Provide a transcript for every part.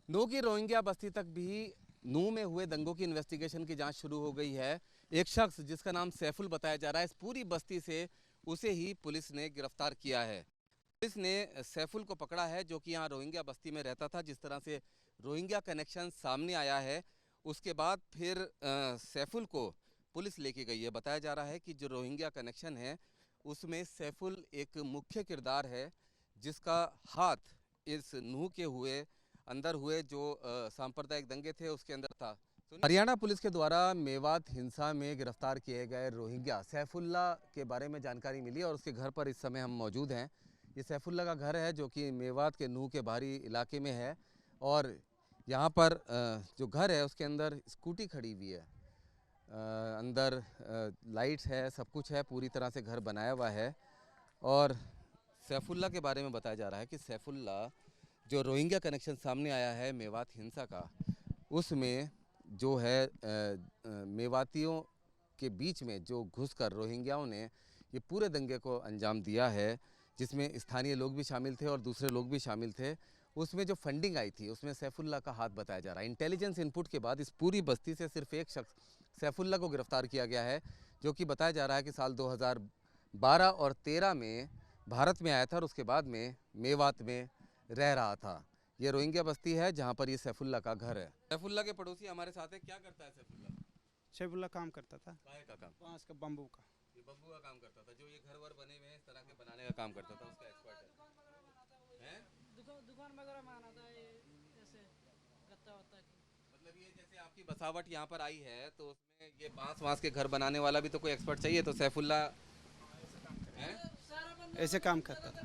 नूह की रोहिंग्या बस्ती तक भी नूह में हुए दंगों की इन्वेस्टिगेशन की जांच शुरू हो गई है। एक शख्स जिसका नाम सैफुल बताया जा रहा है, इस पूरी बस्ती से उसे ही पुलिस ने गिरफ्तार किया है। पुलिस ने सैफुल को पकड़ा है, जो कि यहाँ रोहिंग्या बस्ती में रहता था। जिस तरह से रोहिंग्या कनेक्शन सामने आया है, उसके बाद फिर सैफुल को पुलिस लेके गई है। बताया जा रहा है कि जो रोहिंग्या कनेक्शन है उसमें सैफुल एक मुख्य किरदार है, जिसका हाथ इस नूह के अंदर हुए जो सांप्रदायिक दंगे थे उसके अंदर था। हरियाणा पुलिस के द्वारा मेवात हिंसा में गिरफ्तार किए गए रोहिंग्या सैफुल्ला के बारे में जानकारी मिली और उसके घर पर इस समय हम मौजूद हैं। ये सैफुल्ला का घर है, जो कि मेवात के नूह के बाहरी इलाके में है। और यहाँ पर जो घर है उसके अंदर स्कूटी खड़ी हुई है, अंदर लाइट्स है, सब कुछ है, पूरी तरह से घर बनाया हुआ है। और सैफुल्ला के बारे में बताया जा रहा है कि सैफुल्ला जो रोहिंग्या कनेक्शन सामने आया है मेवात हिंसा का, उसमें जो है मेवातियों के बीच में जो घुसकर रोहिंग्याओं ने ये पूरे दंगे को अंजाम दिया है, जिसमें स्थानीय लोग भी शामिल थे और दूसरे लोग भी शामिल थे। उसमें जो फंडिंग आई थी उसमें सैफुल्ला का हाथ बताया जा रहा है। इंटेलिजेंस इनपुट के बाद इस पूरी बस्ती से सिर्फ एक शख्स सैफुल्ला को गिरफ्तार किया गया है, जो कि बताया जा रहा है कि साल 2012 और 13 में भारत में आया था और उसके बाद में मेवात में रह रहा था। ये रोहिंग्या बस्ती है जहाँ पर ये सैफुल्ला का घर है। सैफुल्ला के पड़ोसी हमारे साथ है। क्या करता है सैफुल्ला? सैफुल्ला काम करता था, काहे का काम? बांस का, बम्बू का। ये बम्बू का काम करता था। जो ये घर वर बने हुए हैं इस तरह के बनाने का काम करता था, उसका एक्सपर्ट है। दुकान वगैरह में आना था, ये ऐसे गत्ता वत्ता की। मतलब ये जैसे आपकी बसावट यहाँ पर आई है तो उसमें ये बांस वांस के घर बनाने वाला भी तो कोई एक्सपर्ट चाहिए, तो सैफुल्ला है? ऐसे काम करता था,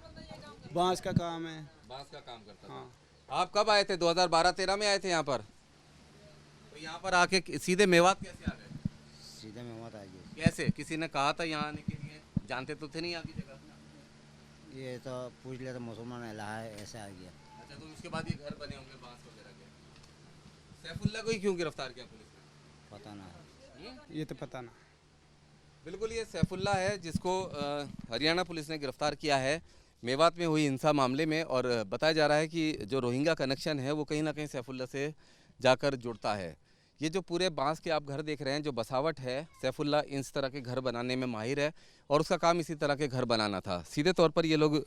बांस का काम है। बांस का काम करता था। हाँ, आप कब आए थे? 2012-13 में आए थे यहाँ पर? तो यहाँ पर आके सीधे मेवात कैसे आ गए? सीधे में मत आइए। कैसे? किसी ने कहा था यहाँ आने के लिए? जानते तो थे नहीं यहाँ की जगह? ये तो पूछ लिया तो मुसलमान इलाहा है, ऐसे आ गया। अच्छा, तो उसके बाद ये घर बने होंगे बांस वगैरह के। सैफुल्ला को ही क्यों गिरफ्तार किया पुलिस ने? पता ना है। ये तो पता ना। बिल्कुल, ये सैफुल्ला है जिसको हरियाणा पुलिस ने गिरफ्तार किया है मेवात में हुई हिंसा मामले में। और बताया जा रहा है कि जो रोहिंग्या कनेक्शन है वो कहीं ना कहीं सैफुल्ला से जाकर जुड़ता है। ये जो पूरे बांस के आप घर देख रहे हैं, जो बसावट है, सैफुल्ला इस तरह के घर बनाने में माहिर है और उसका काम इसी तरह के घर बनाना था। सीधे तौर पर ये लोग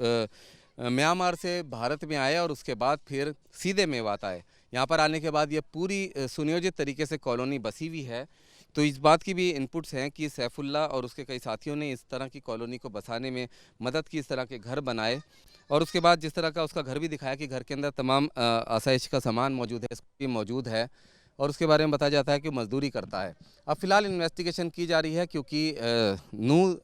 म्यांमार से भारत में आए और उसके बाद फिर सीधे मेवात आए। यहाँ पर आने के बाद ये पूरी सुनियोजित तरीके से कॉलोनी बसी हुई है। तो इस बात की भी इनपुट्स हैं कि सैफुल्ला और उसके कई साथियों ने इस तरह की कॉलोनी को बसाने में मदद की, इस तरह के घर बनाए। और उसके बाद जिस तरह का उसका घर भी दिखाया कि घर के अंदर तमाम आसाइश का सामान मौजूद है, स्कूटी मौजूद है और उसके बारे में बताया जाता है कि मजदूरी करता है। अब फिलहाल इन्वेस्टिगेशन की जा रही है, क्योंकि नूह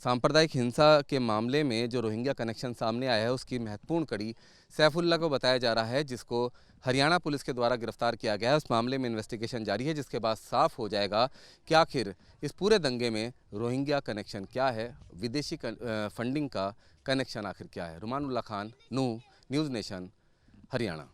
सांप्रदायिक हिंसा के मामले में जो रोहिंग्या कनेक्शन सामने आया है उसकी महत्वपूर्ण कड़ी सैफुल्ला को बताया जा रहा है, जिसको हरियाणा पुलिस के द्वारा गिरफ्तार किया गया है। उस मामले में इन्वेस्टिगेशन जारी है, जिसके बाद साफ हो जाएगा कि आखिर इस पूरे दंगे में रोहिंग्या कनेक्शन क्या है, विदेशी फंडिंग का कनेक्शन आखिर क्या है। रुमानुल्लाह खान, नूह, न्यूज़ नेशन, हरियाणा।